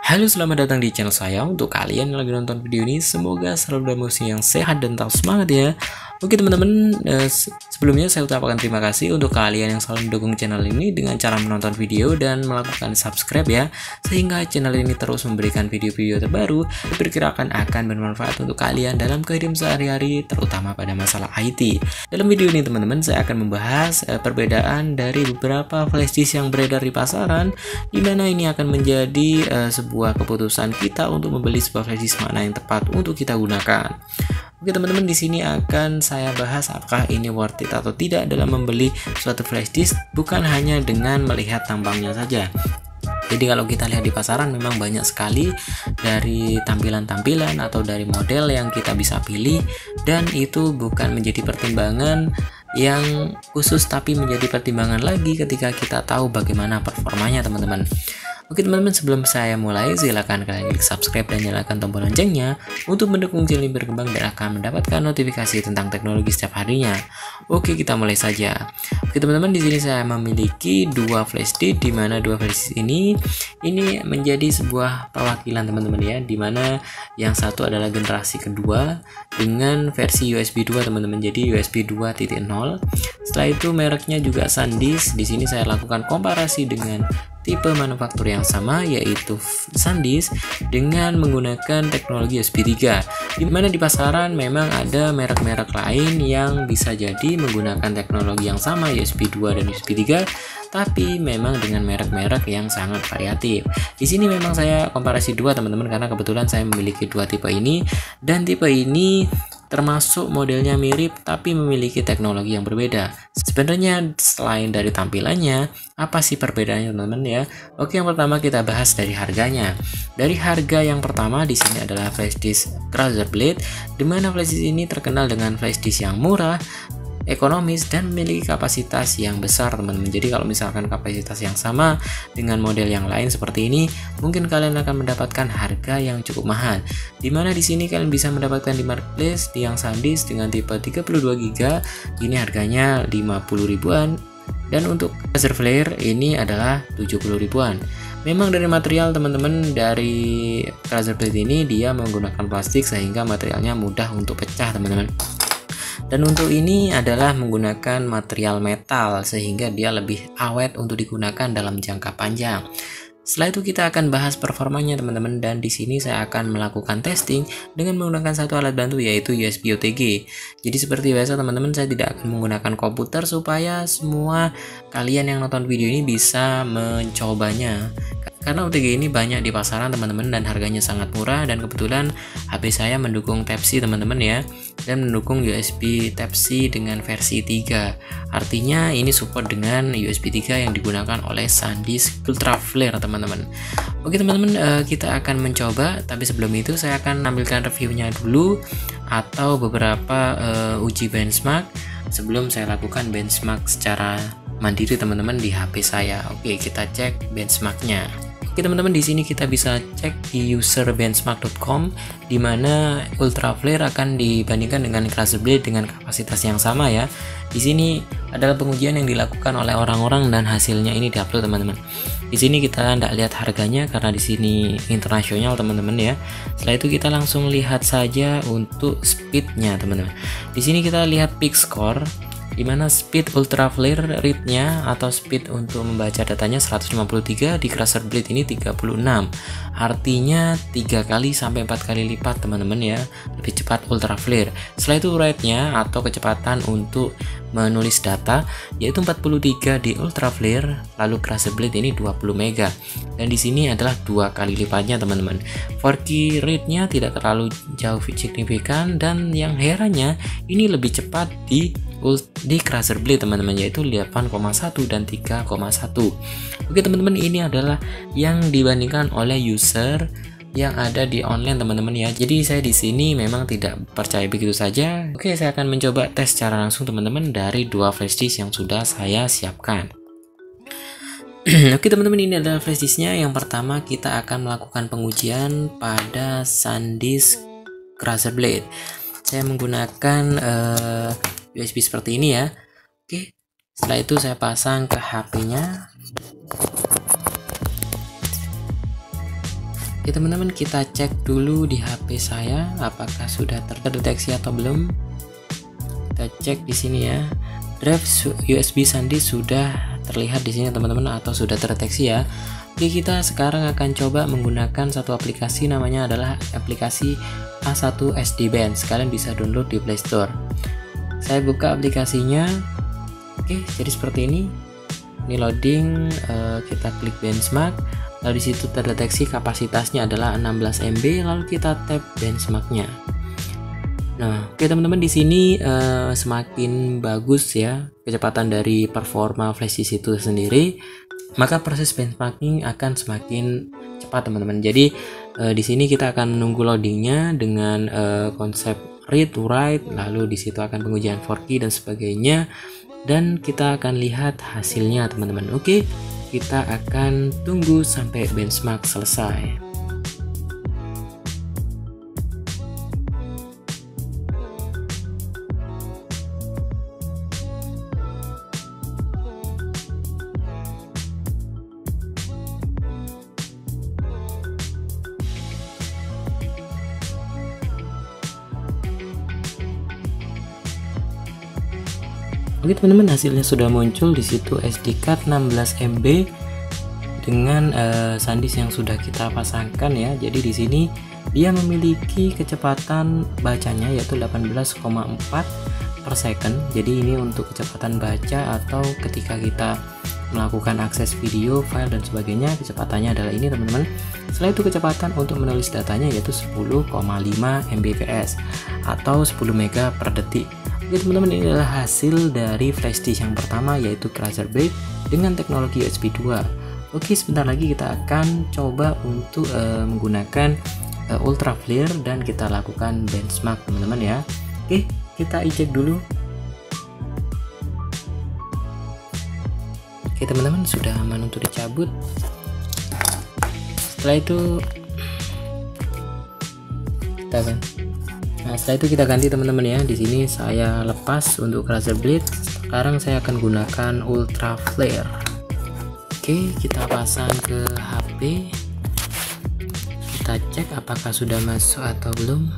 Halo, selamat datang di channel saya. Untuk kalian yang lagi nonton video ini, semoga selalu dalam kondisi yang sehat dan tetap semangat ya. Oke teman-teman, sebelumnya saya ucapkan terima kasih untuk kalian yang selalu mendukung channel ini dengan cara menonton video dan melakukan subscribe ya, sehingga channel ini terus memberikan video-video terbaru diperkirakan akan bermanfaat untuk kalian dalam kehidupan sehari-hari, terutama pada masalah IT. Dalam video ini teman-teman, saya akan membahas perbedaan dari beberapa flash disk yang beredar di pasaran, di mana ini akan menjadi sebuah keputusan kita untuk membeli sebuah flash disk mana yang tepat untuk kita gunakan. Oke teman-teman, di sini akan saya bahas apakah ini worth it atau tidak dalam membeli suatu flash disk, bukan hanya dengan melihat tampangnya saja. Jadi kalau kita lihat di pasaran memang banyak sekali dari tampilan-tampilan atau dari model yang kita bisa pilih, dan itu bukan menjadi pertimbangan yang khusus tapi menjadi pertimbangan lagi ketika kita tahu bagaimana performanya teman-teman. Oke teman-teman, sebelum saya mulai silakan kalian klik subscribe dan nyalakan tombol loncengnya untuk mendukung channel ini berkembang dan akan mendapatkan notifikasi tentang teknologi setiap harinya. Oke, kita mulai saja. Oke teman-teman, di sini saya memiliki dua flash disk, di mana dua flash disk ini menjadi sebuah perwakilan teman-teman ya, di mana yang satu adalah generasi kedua dengan versi USB 2 teman-teman. Jadi USB 2.0. Setelah itu mereknya juga SanDisk. Di sini saya lakukan komparasi dengan tipe manufaktur yang sama, yaitu SanDisk dengan menggunakan teknologi USB 3, di mana di pasaran memang ada merek-merek lain yang bisa jadi menggunakan teknologi yang sama USB 2 dan USB 3, tapi memang dengan merek-merek yang sangat variatif. Di sini memang saya komparasi dua teman-teman, karena kebetulan saya memiliki dua tipe ini, dan tipe ini termasuk modelnya mirip tapi memiliki teknologi yang berbeda. Sebenarnya selain dari tampilannya, apa sih perbedaannya teman-teman ya? Oke, yang pertama kita bahas dari harganya. Dari harga yang pertama di sini adalah flash disk Crusaderblade, di mana flash disk ini terkenal dengan flash disk yang murah, ekonomis, dan memiliki kapasitas yang besar teman-teman. Jadi kalau misalkan kapasitas yang sama dengan model yang lain seperti ini, mungkin kalian akan mendapatkan harga yang cukup mahal. Dimana di sini kalian bisa mendapatkan di marketplace di yang SanDisk dengan tipe 32 GB, ini harganya 50 ribuan, dan untuk laser flare ini adalah 70 ribuan. Memang dari material teman-teman, dari Crusaderblade ini dia menggunakan plastik sehingga materialnya mudah untuk pecah teman-teman. Dan untuk ini adalah menggunakan material metal sehingga dia lebih awet untuk digunakan dalam jangka panjang. Setelah itu kita akan bahas performanya teman-teman, dan di sini saya akan melakukan testing dengan menggunakan satu alat bantu, yaitu USB OTG. Jadi seperti biasa teman-teman, saya tidak akan menggunakan komputer supaya semua kalian yang nonton video ini bisa mencobanya. Karena OTG ini banyak di pasaran teman-teman dan harganya sangat murah, dan kebetulan HP saya mendukung Type-C teman-teman ya, dan mendukung USB Type-C dengan versi 3. Artinya ini support dengan USB 3 yang digunakan oleh SanDisk UltraFlare teman-teman. Oke teman-teman, kita akan mencoba, tapi sebelum itu saya akan tampilkan reviewnya dulu atau beberapa uji benchmark sebelum saya lakukan benchmark secara mandiri teman-teman di HP saya. Oke, kita cek benchmarknya. Oke teman-teman, di sini kita bisa cek di userbenchmark.com, di mana UltraFlare akan dibandingkan dengan Crusaderblade dengan kapasitas yang sama ya. Di sini adalah pengujian yang dilakukan oleh orang-orang dan hasilnya ini diupload teman-teman. Di sini kita tidak lihat harganya karena di sini internasional teman-teman ya. Setelah itu kita langsung lihat saja untuk speednya teman-teman. Di sini kita lihat peak score, di mana speed UltraFlare read-nya atau speed untuk membaca datanya 153, di Crusaderblade ini 36. Artinya 3 kali sampai 4 kali lipat teman-teman ya, lebih cepat UltraFlare. Setelah itu rate-nya atau kecepatan untuk menulis data yaitu 43 di UltraFlare, lalu Crusaderblade ini 20 mega. Dan di sini adalah 2 kali lipatnya teman-teman. 4K rate-nya tidak terlalu jauh signifikan, dan yang herannya ini lebih cepat di Crusaderblade teman-teman, yaitu 8,1 dan 3,1. Oke teman-teman, ini adalah yang dibandingkan oleh user yang ada di online teman-teman ya. Jadi saya di sini memang tidak percaya begitu saja. Oke, saya akan mencoba tes secara langsung teman-teman dari dua flash disk yang sudah saya siapkan. Oke teman-teman, ini adalah flash disknya. Yang pertama kita akan melakukan pengujian pada SanDisk Crusaderblade. Saya menggunakan USB seperti ini ya. Oke, setelah itu saya pasang ke HP-nya. Oke teman-teman, kita cek dulu di HP saya apakah sudah terdeteksi atau belum. Kita cek di sini ya. Drive USB SanDisk sudah terlihat di sini teman-teman, atau sudah terdeteksi ya. Oke, kita sekarang akan coba menggunakan satu aplikasi, namanya adalah aplikasi A1 SD Bench. Kalian bisa download di Play Store. Saya buka aplikasinya. Oke, jadi seperti ini. Ini loading, kita klik benchmark. Lalu di situ terdeteksi kapasitasnya adalah 16 MB, lalu kita tap benchmarknya. Nah, oke teman-teman, di sini semakin bagus ya kecepatan dari performa flash disk itu sendiri, maka proses benchmarking akan semakin cepat teman-teman. Jadi di sini kita akan menunggu loadingnya dengan konsep read to write, lalu di situ akan pengujian 4K dan sebagainya, dan kita akan lihat hasilnya teman-teman. Oke, kita akan tunggu sampai benchmark selesai. Oke teman-teman, hasilnya sudah muncul di situ, SD card 16 MB dengan SanDisk yang sudah kita pasangkan ya. Jadi di sini dia memiliki kecepatan bacanya yaitu 18,4 per second. Jadi ini untuk kecepatan baca atau ketika kita melakukan akses video, file dan sebagainya, kecepatannya adalah ini teman-teman. Setelah itu kecepatan untuk menulis datanya yaitu 10,5 Mbps atau 10 MB per detik. Oke teman-teman, ini adalah hasil dari flash disk yang pertama yaitu Razer Blade dengan teknologi USB 2. Oke, sebentar lagi kita akan coba untuk menggunakan ultra flare dan kita lakukan benchmark teman-teman ya. Oke, kita eject dulu. Oke teman-teman, sudah aman untuk dicabut. Setelah itu kita ganti teman-teman ya. Di sini saya lepas untuk Razer Blade. Sekarang saya akan gunakan ultra flare. Oke, kita pasang ke HP. Kita cek apakah sudah masuk atau belum.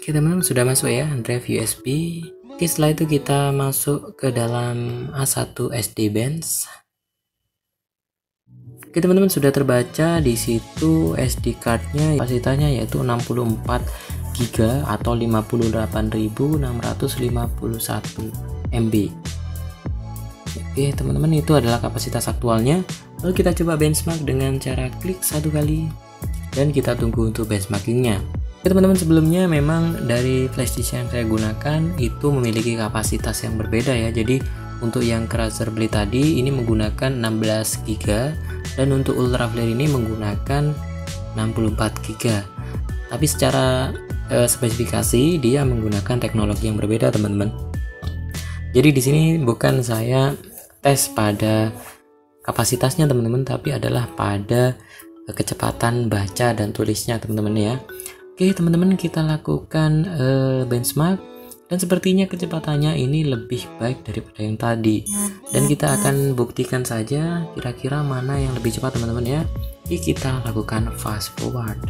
Oke teman-teman, sudah masuk ya drive USB. Oke, setelah itu kita masuk ke dalam A1 SD Bench. Oke teman-teman, sudah terbaca di situ SD cardnya kapasitasnya yaitu 64 GB atau 58.651 MB. Oke teman-teman, itu adalah kapasitas aktualnya. Lalu kita coba benchmark dengan cara klik satu kali dan kita tunggu untuk benchmarkingnya. Oke teman-teman, sebelumnya memang dari flash disk yang saya gunakan itu memiliki kapasitas yang berbeda ya. Jadi untuk yang Razer Blade tadi ini menggunakan 16 GB dan untuk ultra flare ini menggunakan 64 GB. Tapi secara spesifikasi dia menggunakan teknologi yang berbeda teman-teman. Jadi di sini bukan saya tes pada kapasitasnya teman-teman, tapi adalah pada kecepatan baca dan tulisnya teman-teman ya. Oke teman-teman, kita lakukan benchmark dan sepertinya kecepatannya ini lebih baik daripada yang tadi, dan kita akan buktikan saja kira-kira mana yang lebih cepat teman-teman ya. Oke, kita lakukan fast forward.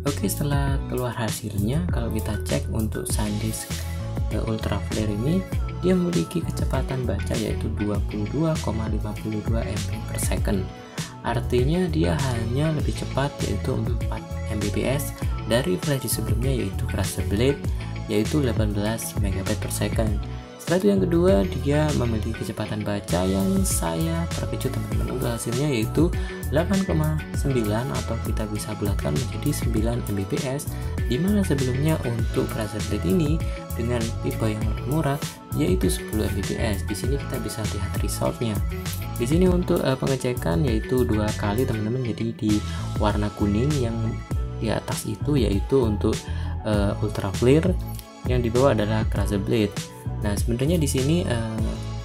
Oke, setelah keluar hasilnya, kalau kita cek untuk SanDisk ultra flare ini, dia memiliki kecepatan baca yaitu 22,52 MB per second. Artinya dia hanya lebih cepat yaitu 4 Mbps dari flash disk sebelumnya yaitu Razer Blade yaitu 18 MB per second. Setelah itu yang kedua, dia memiliki kecepatan baca yang saya terkejut teman-teman. Untuk hasilnya yaitu 8,9 atau kita bisa bulatkan menjadi 9 Mbps, dimana sebelumnya untuk Razer Blade ini dengan tipe yang lebih murah yaitu 10 Mbps. Di sini kita bisa lihat resultnya. Di sini untuk pengecekan yaitu 2 kali teman-teman. Jadi di warna kuning yang di atas itu yaitu untuk ultra flare, yang di bawah adalah Cruiser Blade. Nah sebenarnya di sini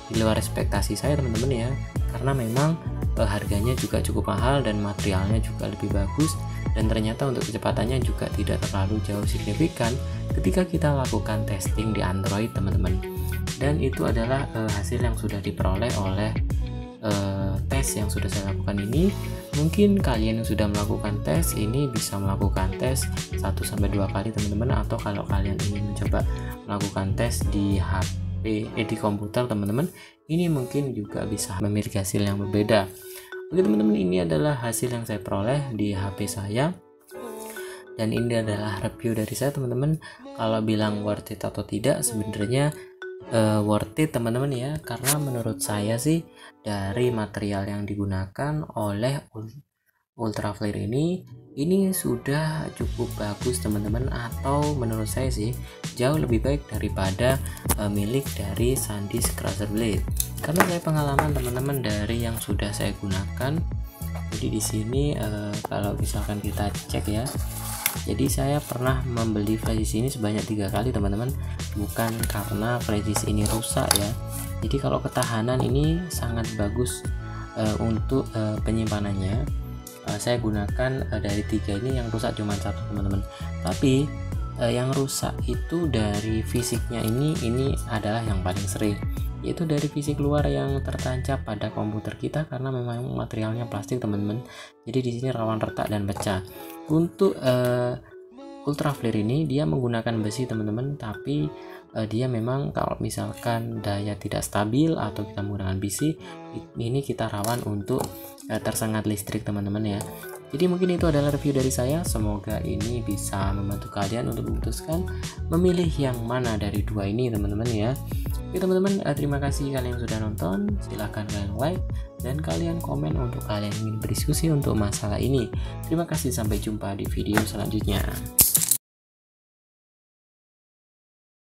di luar ekspektasi saya teman-teman ya, karena memang harganya juga cukup mahal dan materialnya juga lebih bagus, dan ternyata untuk kecepatannya juga tidak terlalu jauh signifikan ketika kita lakukan testing di Android teman-teman. Dan itu adalah hasil yang sudah diperoleh oleh tes yang sudah saya lakukan ini. Mungkin kalian yang sudah melakukan tes ini bisa melakukan tes 1-2 kali teman-teman, atau kalau kalian ingin mencoba melakukan tes di HP di komputer teman-teman, ini mungkin juga bisa memiliki hasil yang berbeda. Oke teman-teman, ini adalah hasil yang saya peroleh di HP saya, dan ini adalah review dari saya teman-teman. Kalau bilang worth it atau tidak, sebenarnya worth it teman-teman ya, karena menurut saya sih dari material yang digunakan oleh Ultra Flare ini sudah cukup bagus teman-teman, atau menurut saya sih jauh lebih baik daripada milik dari SanDisk Cruiser Blade. Karena saya pengalaman teman-teman dari yang sudah saya gunakan. Jadi di sini kalau misalkan kita cek ya, jadi saya pernah membeli flashdisk ini sebanyak 3 kali teman-teman, bukan karena flashdisk ini rusak ya. Jadi kalau ketahanan ini sangat bagus untuk penyimpanannya. Saya gunakan dari 3 ini, yang rusak cuma 1 teman-teman. Tapi yang rusak itu dari fisiknya ini adalah yang paling sering, yaitu dari fisik luar yang tertancap pada komputer kita, karena memang materialnya plastik teman-teman. Jadi di sini rawan retak dan pecah. Untuk Ultra Flare ini dia menggunakan besi teman-teman, tapi dia memang kalau misalkan daya tidak stabil atau kita menggunakan besi, ini kita rawan untuk tersengat listrik teman-teman ya. Jadi mungkin itu adalah review dari saya, semoga ini bisa membantu kalian untuk memutuskan memilih yang mana dari 2 ini teman-teman ya. Oke teman-teman, terima kasih kalian yang sudah nonton. Silahkan kalian like dan kalian komen untuk kalian ingin berdiskusi untuk masalah ini. Terima kasih, sampai jumpa di video selanjutnya.